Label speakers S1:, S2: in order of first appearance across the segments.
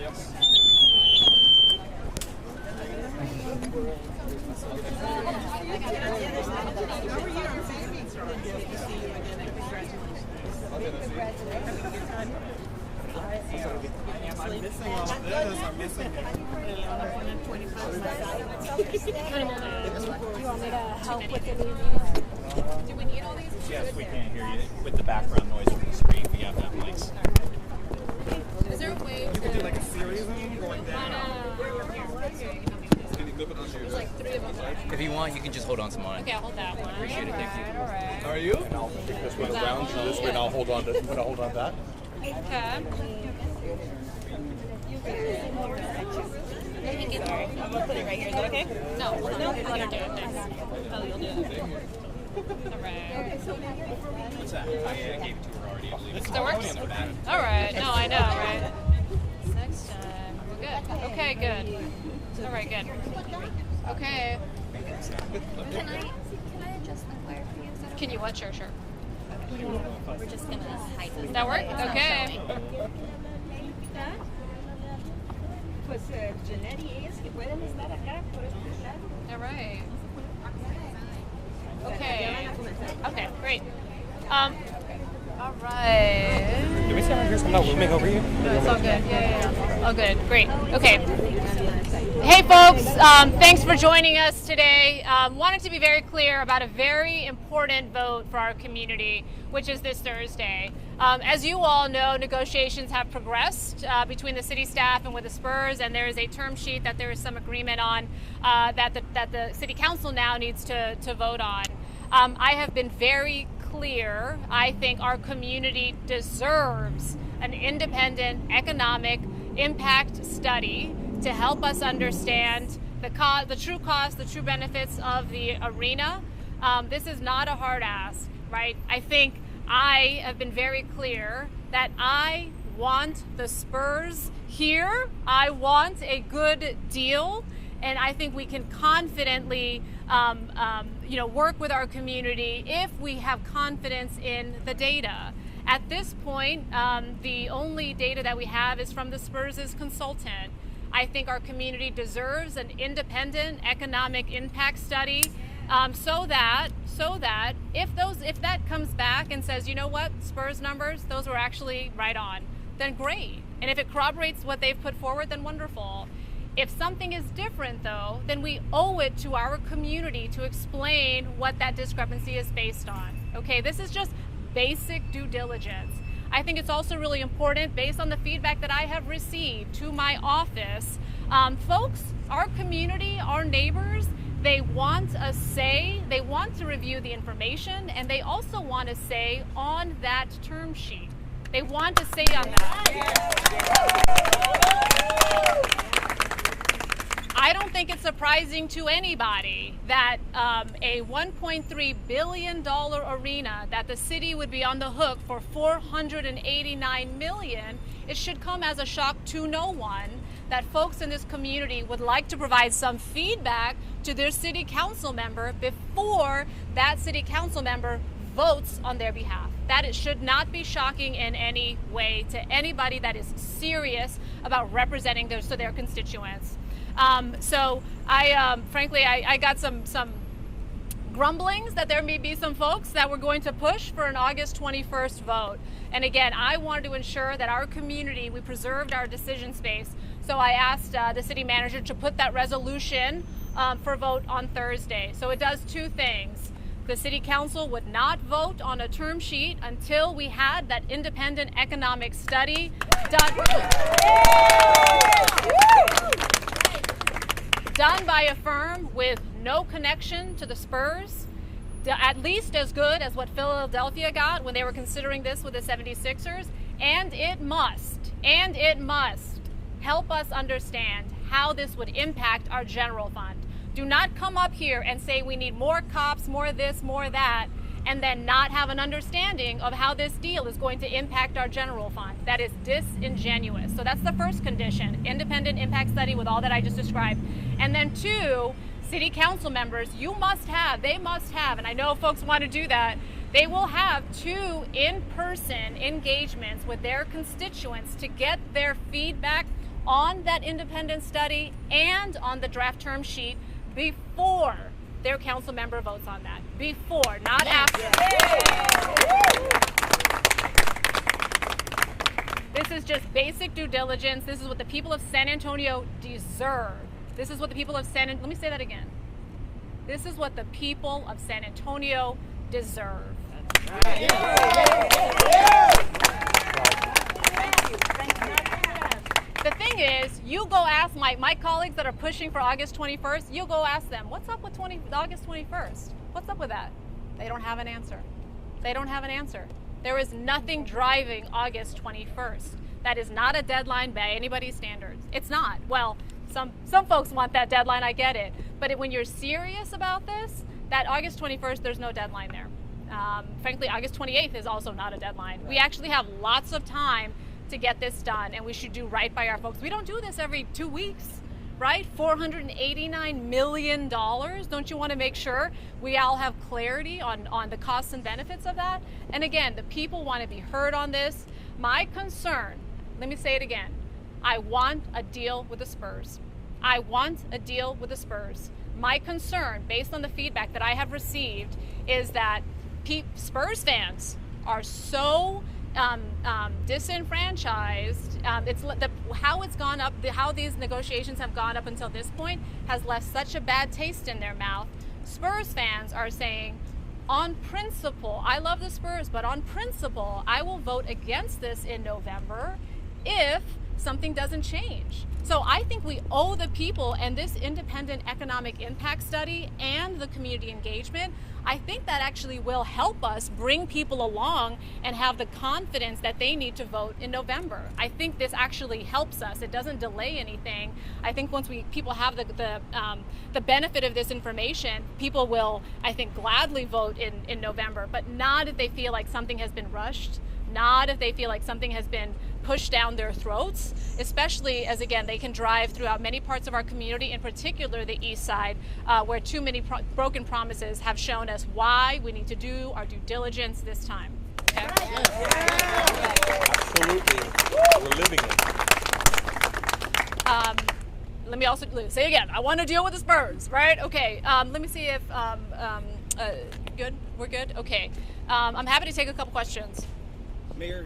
S1: I'm missing all of this. I'm missing it.
S2: Do you want me to help with any of these?
S3: Do we need all these?
S4: Yes, we can't hear you with the background noise from the screen. We have that mics.
S3: Is there a way
S1: You could do like a series of them going down. Can you clip it on
S3: There's like 3 of them.
S5: If you want, you can just hold on to mine.
S3: Okay, I'll hold that one.
S5: Appreciate it, thank you.
S3: All right.
S1: Are you? And I'll take this one around to this way, and I'll hold on to that.
S3: Okay.
S2: I'm gonna put it right here. Is that okay?
S3: No, hold on. Let her do it next. Oh, you'll do it. All right.
S4: What's that? I gave it to her already. I believe.
S3: Does that work? All right. No, I know, right? Next time. We're good. Okay, good. All right, good. Okay.
S6: Can I adjust the wire for you? Is that okay?
S3: Can you what? Sure.
S6: We're just gonna hide this.
S3: That work? Okay.
S2: Pues Janetti es que pueden estar acá por escuchar.
S3: All right. Okay. Okay, great. All right.
S4: Did we say right here something about looming over you?
S3: No, it's all good. Yeah. All good. Great. Okay. Hey, folks. Thanks for joining us today. Wanted to be very clear about a very important vote for our community, which is this Thursday. As you all know, negotiations have progressed between the city staff and with the Spurs, and there is a term sheet that there is some agreement on that the city council now needs to vote on. I have been very clear. I think our community deserves an independent economic impact study to help us understand the true cost, the true benefits of the arena. This is not a hard ask, right? I think I have been very clear that I want the Spurs here. I want a good deal, and I think we can confidently work with our community if we have confidence in the data. At this point, the only data that we have is from the Spurs' consultant. I think our community deserves an independent economic impact study so that if that comes back and says, you know what, Spurs numbers, those were actually right on, then great. And if it corroborates what they've put forward, then wonderful. If something is different, though, then we owe it to our community to explain what that discrepancy is based on. Okay, this is just basic due diligence. I think it's also really important, based on the feedback that I have received to my office, folks, our community, our neighbors, they want a say, they want to review the information, and they also want a say on that term sheet. They want to say on that. I don't think it's surprising to anybody that a $1.3 billion arena, that the city would be on the hook for $489 million. It should come as a shock to no one that folks in this community would like to provide some feedback to their city council member before that city council member votes on their behalf. That it should not be shocking in any way to anybody that is serious about representing their constituents. So frankly, I got some grumblings that there may be some folks that were going to push for an August 21st vote. And again, I wanted to ensure that our community, we preserved our decision space. So I asked the city manager to put that resolution for vote on Thursday. So it does two things. The city council would not vote on a term sheet until we had that independent economic study done by a firm with no connection to the Spurs, at least as good as what Philadelphia got when they were considering this with the 76ers. And it must help us understand how this would impact our general fund. Do not come up here and say we need more cops, more this, more that, and then not have an understanding of how this deal is going to impact our general fund. That is disingenuous. So that's the first condition, independent impact study with all that I just described. And then two, city council members, they must have, and I know folks want to do that, they will have 2 in-person engagements with their constituents to get their feedback on that independent study and on the draft term sheet before their council member votes on that. Before, not after. This is just basic due diligence. This is what the people of San Antonio deserve. This is what the people of let me say that again. This is what the people of San Antonio deserve. The thing is, you go ask my colleagues that are pushing for August 21st, you go ask them, what's up with August 21st? What's up with that? They don't have an answer. They don't have an answer. There is nothing driving August 21st. That is not a deadline by anybody's standards. It's not. Well, some folks want that deadline, I get it. But when you're serious about this, that August 21st, there's no deadline there. Frankly, August 28th is also not a deadline. We actually have lots of time to get this done, and we should do right by our folks. We don't do this every 2 weeks, right? $489 million. Don't you want to make sure we all have clarity on the costs and benefits of that? And again, the people want to be heard on this. My concern, let me say it again, I want a deal with the Spurs. I want a deal with the Spurs. My concern, based on the feedback that I have received, is that Spurs fans are so disenfranchised. How it's gone up, how these negotiations have gone up until this point has left such a bad taste in their mouth. Spurs fans are saying, on principle, I love the Spurs, but on principle, I will vote against this in November if something doesn't change. So I think we owe the people and this independent economic impact study and the community engagement, I think that actually will help us bring people along and have the confidence that they need to vote in November. I think this actually helps us. It doesn't delay anything. I think once people have the benefit of this information, people will, I think, gladly vote in November, but not if they feel like something has been rushed, not if they feel like something has been pushed down their throats, especially as, again, they can drive throughout many parts of our community, in particular the East Side, where too many broken promises have shown us why we need to do our due diligence this time. Okay?
S1: Absolutely. We're living it.
S3: Let me also say again, I want to deal with the Spurs, right? Okay, let me see if, good? We're good? Okay. I'm happy to take a couple questions.
S4: Mayor,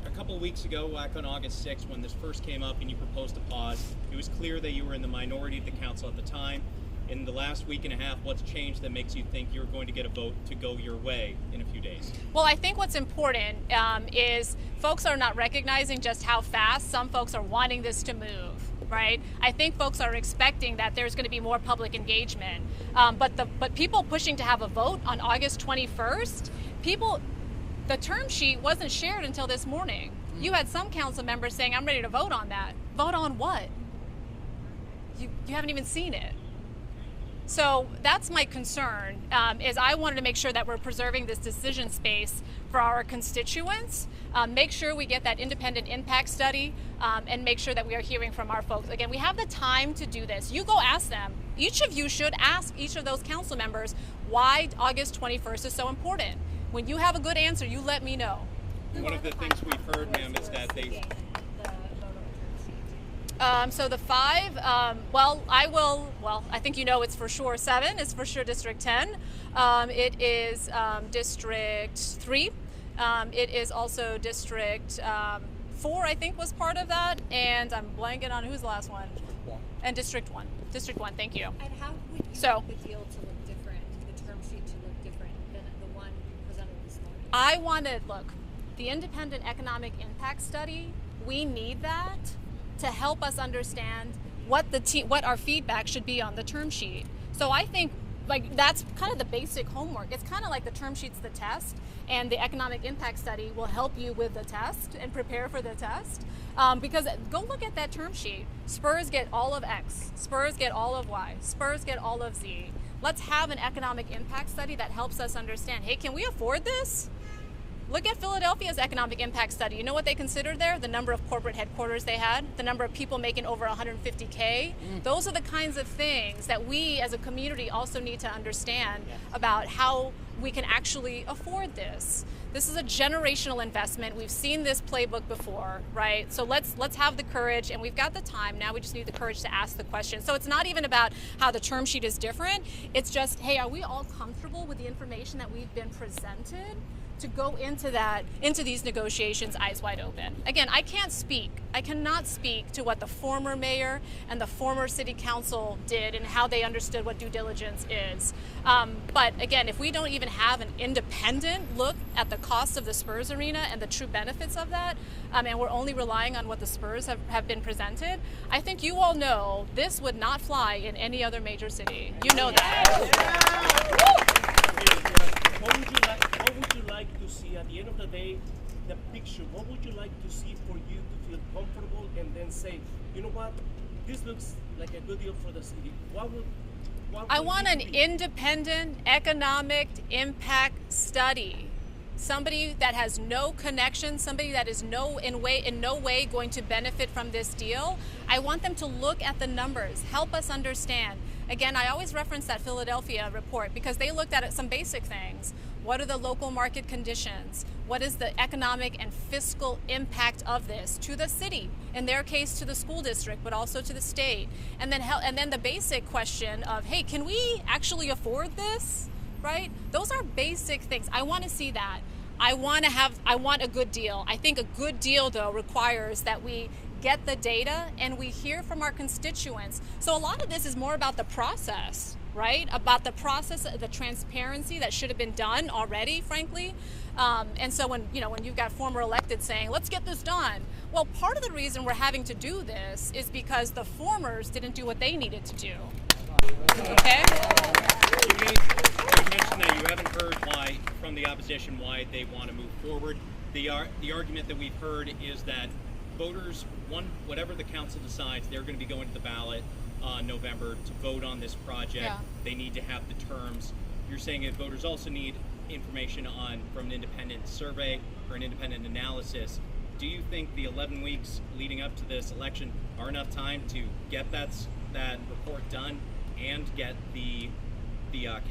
S4: a couple of weeks ago, back on August 6th, when this first came up and you proposed a pause, it was clear that you were in the minority of the council at the time. In the last week and a half, what's changed that makes you think you're going to get a vote to go your way in a few days?
S3: Well, I think what's important is folks are not recognizing just how fast some folks are wanting this to move, right? I think folks are expecting that there's going to be more public engagement. But people pushing to have a vote on August 21st, the term sheet wasn't shared until this morning. You had some council members saying, I'm ready to vote on that. Vote on what? You haven't even seen it. So that's my concern, is I wanted to make sure that we're preserving this decision space for our constituents, make sure we get that independent impact study, and make sure that we are hearing from our folks. Again, we have the time to do this. You go ask them. Each of you should ask each of those council members why August 21st is so important. When you have a good answer, you let me know.
S4: One of the things we've heard, ma'am, is that they...
S3: So the 5, I think you know it's for sure 7, it's for sure District 10. It is District 3. It is also District 4, I think, was part of that. And I'm blanking on who's the last one. And District 1. District 1, thank you.
S6: And how would you want the deal to look different, the term sheet to look different than the one presented this morning?
S3: I wanted, look, the independent economic impact study, we need that to help us understand what our feedback should be on the term sheet. So I think that's kind of the basic homework. It's kind of like the term sheet's the test, and the economic impact study will help you with the test and prepare for the test. Because go look at that term sheet. Spurs get all of X. Spurs get all of Y. Spurs get all of Z. Let's have an economic impact study that helps us understand, hey, can we afford this? Look at Philadelphia's economic impact study. You know what they considered there? The number of corporate headquarters they had, the number of people making over 150K. Those are the kinds of things that we as a community also need to understand about how we can actually afford this. This is a generational investment. We've seen this playbook before, right? So let's have the courage, and we've got the time. Now we just need the courage to ask the question. So it's not even about how the term sheet is different. It's just, hey, are we all comfortable with the information that we've been presented to go into these negotiations eyes wide open? Again, I cannot speak to what the former mayor and the former city council did and how they understood what due diligence is. But again, if we don't even have an independent look at the cost of the Spurs arena and the true benefits of that, and we're only relying on what the Spurs have been presented, I think you all know this would not fly in any other major city. You know that.
S7: What would you like to see at the end of the day, the picture? What would you like to see for you to feel comfortable and then say, you know what, this looks like a good deal for the city?
S3: I want an independent economic impact study. Somebody that has no connection, somebody that is in no way going to benefit from this deal. I want them to look at the numbers, help us understand. Again, I always reference that Philadelphia report because they looked at some basic things. What are the local market conditions? What is the economic and fiscal impact of this to the city? In their case, to the school district, but also to the state. And then the basic question of, hey, can we actually afford this? Right? Those are basic things. I want to see that. I want a good deal. I think a good deal, though, requires that we get the data and we hear from our constituents. So a lot of this is more about the process, right? About the process, the transparency that should have been done already, frankly. And so when you've got former elected saying, let's get this done. Well, part of the reason we're having to do this is because the formers didn't do what they needed to do. Okay?
S4: You mentioned that you haven't heard why, from the opposition, why they want to move forward. The argument that we've heard is that voters, whatever the council decides, they're going to be going to the ballot November to vote on this project.
S3: Yeah.
S4: They need to have the terms. You're saying that voters also need information from an independent survey or an independent analysis. Do you think the 11 weeks leading up to this election are enough time to get that report done and get the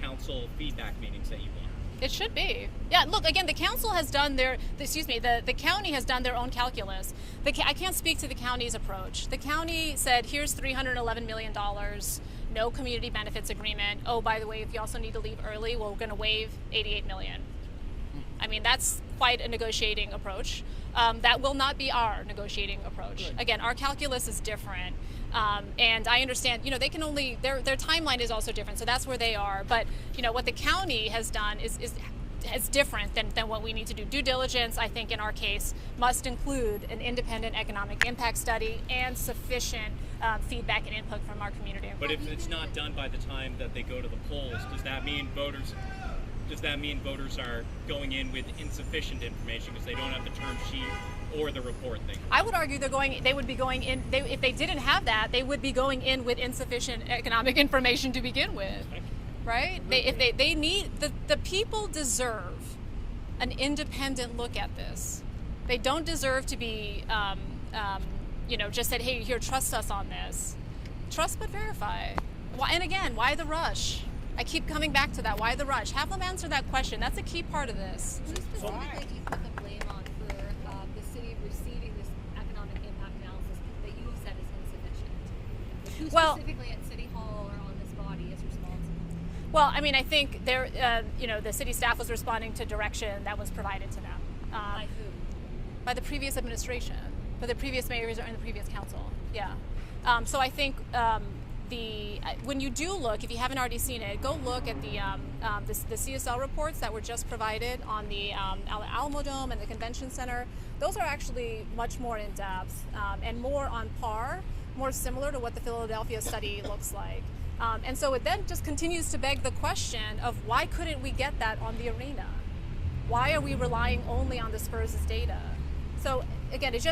S4: council feedback meetings that you want?
S3: It should be. Yeah, look, again, the council has done the county has done their own calculus. I can't speak to the county's approach. The county said, here's $311 million, no community benefits agreement. Oh, by the way, if you also need to leave early, we're going to waive $88 million. I mean, that's quite a negotiating approach. That will not be our negotiating approach. Again, our calculus is different. And I understand, they can only, their timeline is also different, so that's where they are. But, what the county has done is different than what we need to do. Due diligence, I think, in our case, must include an independent economic impact study and sufficient feedback and input from our community.
S4: But if it's not done by the time that they go to the polls, does that mean voters are going in with insufficient information because they don't have the term sheet or the report thing?
S3: I would argue they would be going in, if they didn't have that, they would be going in with insufficient economic information to begin with, right? They need, the people deserve an independent look at this. They don't deserve to be, just said, hey, here, trust us on this. Trust but verify. And again, why the rush? I keep coming back to that. Why the rush? Have them answer that question. That's a key part of this.
S6: Who specifically do you put the blame on for the city receiving this economic impact analysis that you said is insufficient? Who specifically at City Hall or on this body is responsible?
S3: Well, I mean, I think the city staff was responding to direction that was provided to them.
S6: By who?
S3: By the previous administration, by the previous mayors and the previous council. Yeah. So I think when you do look, if you haven't already seen it, go look at the CSL reports that were just provided on the Alamo Dome and the Convention Center. Those are actually much more in depth and more on par, more similar to what the Philadelphia study looks like. And so it then just continues to beg the question of why couldn't we get that on the arena? Why are we relying only on the Spurs' data? So again, it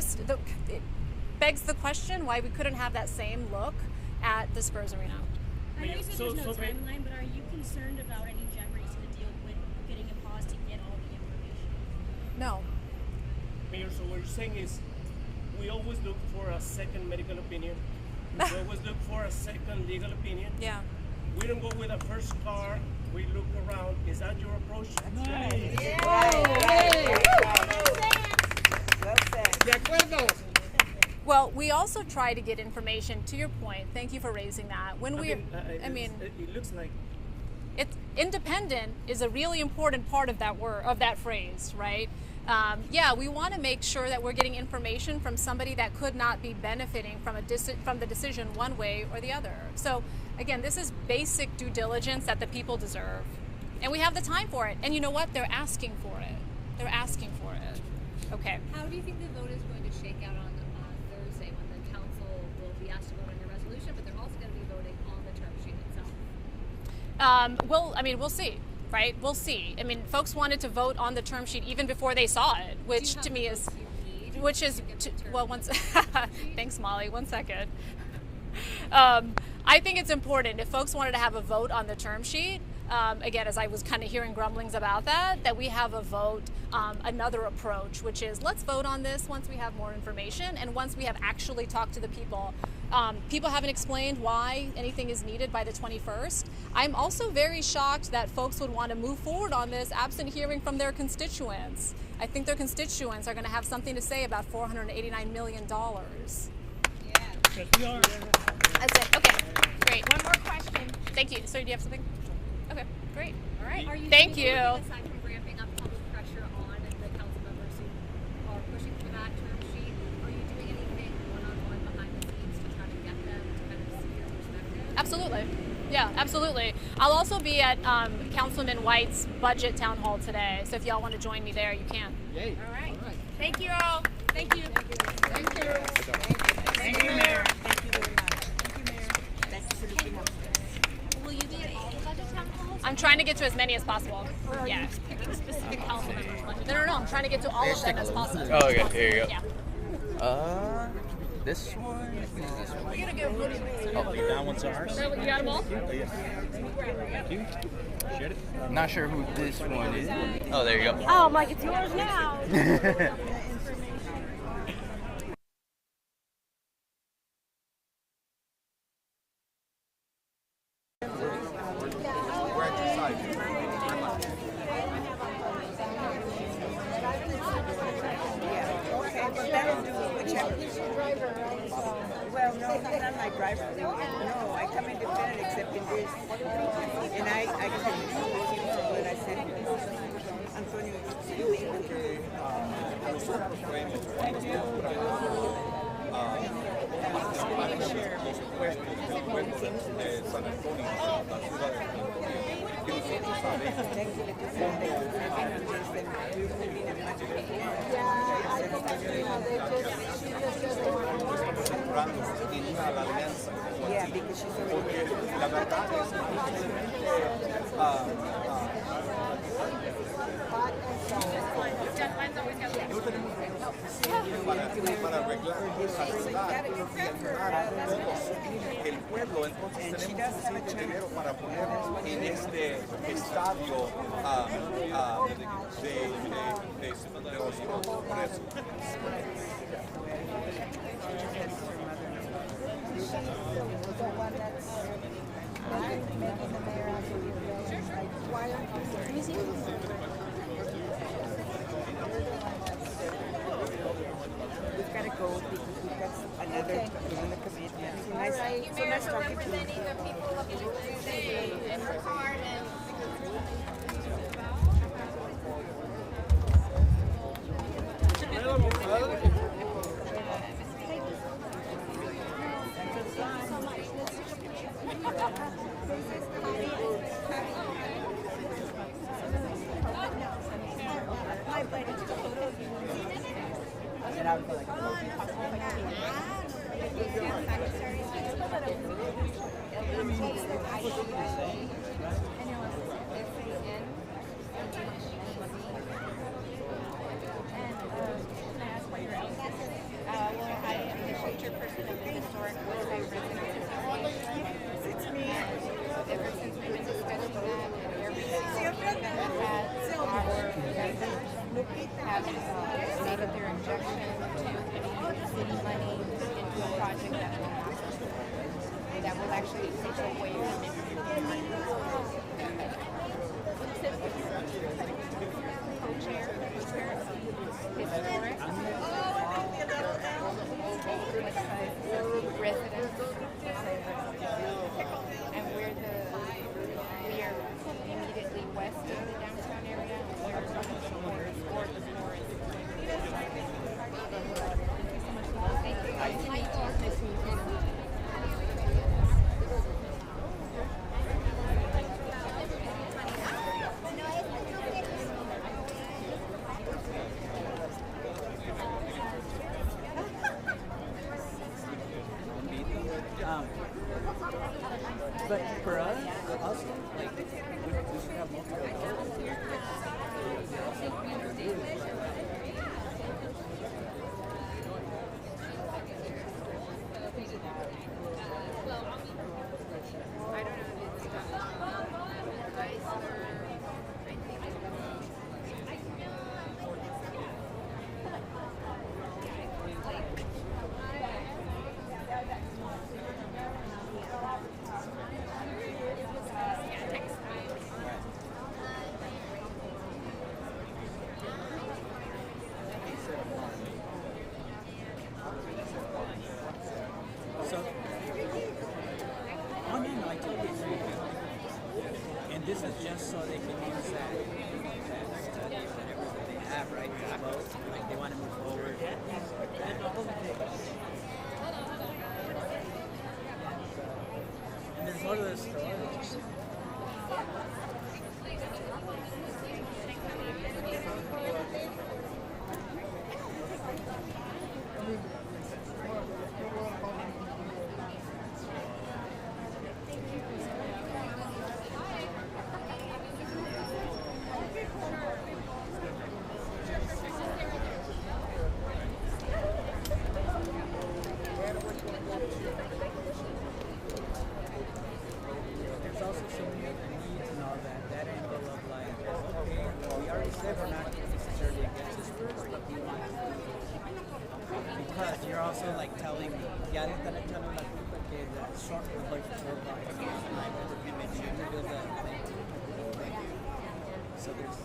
S3: begs the question why we couldn't have that same look at the Spurs arena.
S8: I know you said there's no timeline, but are you concerned about any jeopardies to the deal with getting a pause to get all the information?
S9: No.
S7: Mayor, so what you're saying is we always look for a second medical opinion. We always look for a second legal opinion.
S9: Yeah.
S7: We don't go with a first car. We look around. Is that your approach?
S9: Well, we also try to get information. To your point, thank you for raising that. When
S7: it looks like
S9: it's independent is a really important part of that word, of that phrase, right? Yeah, we want to make sure that we're getting information from somebody that could not be benefiting from from the decision one way or the other. So again, this is basic due diligence that the people deserve, and we have the time for it. And you know what? They're asking for it. They're asking for it. Okay.
S6: How do you think the vote is going to shake out on Thursday when the council will be asked to vote on your resolution, but they're also going to be voting on the term sheet itself?
S9: We'll see, right? We'll see. I mean, folks wanted to vote on the term sheet even before they saw it, which to me is, thanks, Molly. 1 second. I think it's important if folks wanted to have a vote on the term sheet. Again, as I was kind of hearing grumblings about that we have a vote, another approach, which is let's vote on this once we have more information and once we have actually talked to the people. People haven't explained why anything is needed by the 21st. I'm also very shocked that folks would want to move forward on this absent hearing from their constituents. I think their constituents are going to have something to say about $489 million.
S2: Yes, we are.
S9: That's it. Okay, great. One more question. Thank you. So do you have something? Okay, great. All right. Thank you.
S6: Aside from ramping up public pressure on the council members who are pushing for that term sheet, are you doing anything one-on-one behind the scenes to try to get them to kind of see their perspective?
S9: Absolutely. Yeah, absolutely. I'll also be at Councilman White's budget town hall today, so if y'all want to join me there, you can.
S2: Yay.
S9: All right. Thank you all. Thank you.
S2: Thank you. Thank you, Mayor. Thank you very much. Thank you, Mayor. Thank you for looking up.
S6: Will you be at all the budget town halls?
S9: I'm trying to get to as many as possible.
S6: Or are
S9: Yeah.
S6: you picking specific council members' budget?
S9: No, I'm trying to get to all of them as possible.
S5: Oh, okay, here you go.
S9: Yeah.
S5: This one? I think it's this one.
S9: You gotta go.
S1: That one's ours.
S9: You got them all?
S1: Thank you. Share it.
S5: Not sure who this one is. Oh, there you go.
S2: Oh, Mike, it's yours now.
S10: Well, no, he's not my driver. No, I come independent except in this. And I can and I said, Antonio, yeah, because she's already
S11: para arreglar, arreglar el pueblo, entonces tenemos suficiente dinero para poner en este estadio de los presos.
S10: we've got to go because we've got another commitment. So nice, so nice talking to you.
S6: The people of New Jersey and her card and
S2: was actually social wave. Co-chair, historic, residents, and we are immediately west of the downtown area, and we're on the shores or the forest. Thank you. Nice to meet you. Nice to meet you.
S12: But for us, also, like, we should have multiple So, oh no, I totally agree. And this is just so they can use that study, whatever they have, right? To vote, like they want to move forward. And there's more to the story. There's also showing the needs and all that angle of like, okay, we already said we're not necessarily against this first, but we want to. Because you're also like telling me, ya le están echando la culpa que the short number is so high. So there's.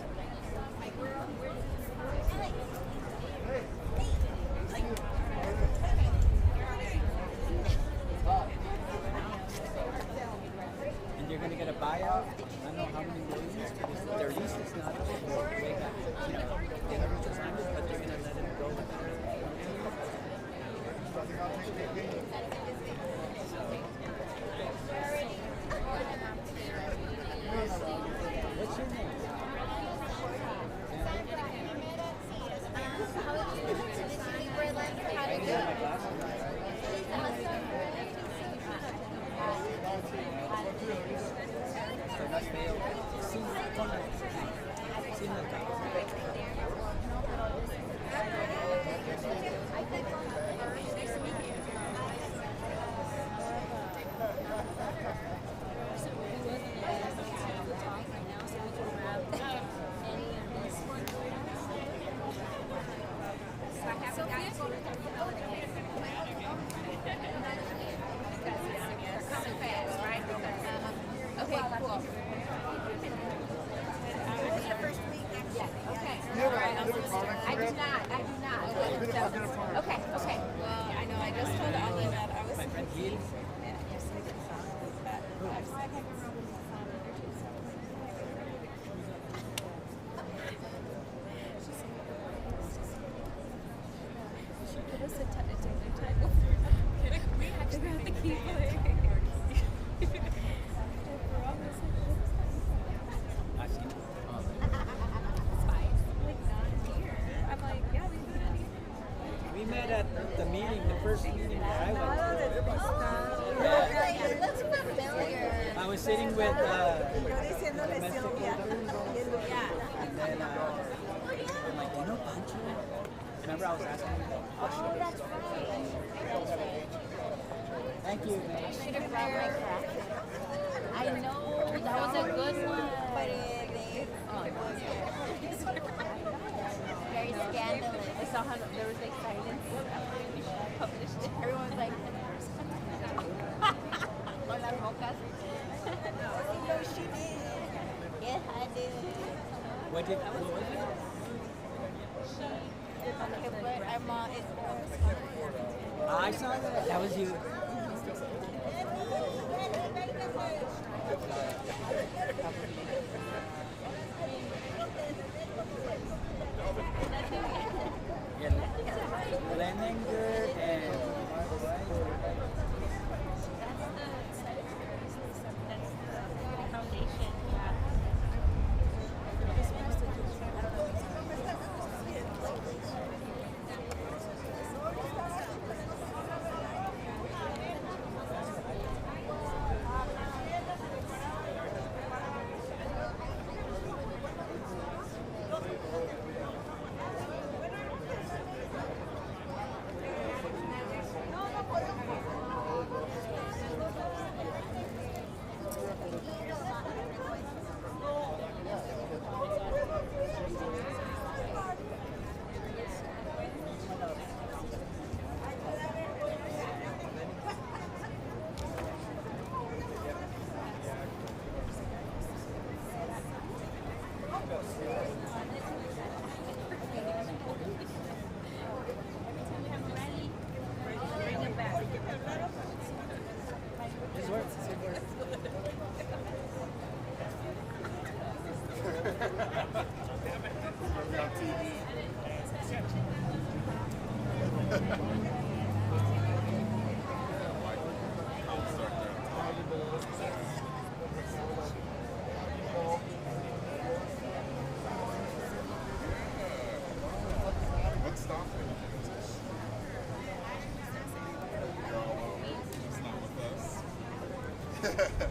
S12: And you're going to get a buyout. I don't know how many millions because their lease is not they got, they haven't just signed it, but they're going to let it go. What's your name?
S2: Okay, cool. What's your first week next year? Okay. All right, I do not. Okay. Well, I know. I just told Ollie that I was.
S12: My friend Gil. We met at the meeting, the first meeting that I went to.
S2: It looks familiar.
S12: I was sitting with domestic workers, and then I'm like, you know Pancho? Remember I was asking you?
S2: Oh, that's right.
S12: Thank you.
S2: Should have brought my crack. I know, that was a good one. But very scandalous. I saw how there was like silence published. Everyone was like,
S12: I saw that. That was you. Leningrad and
S11: What's stopping? It's not with us.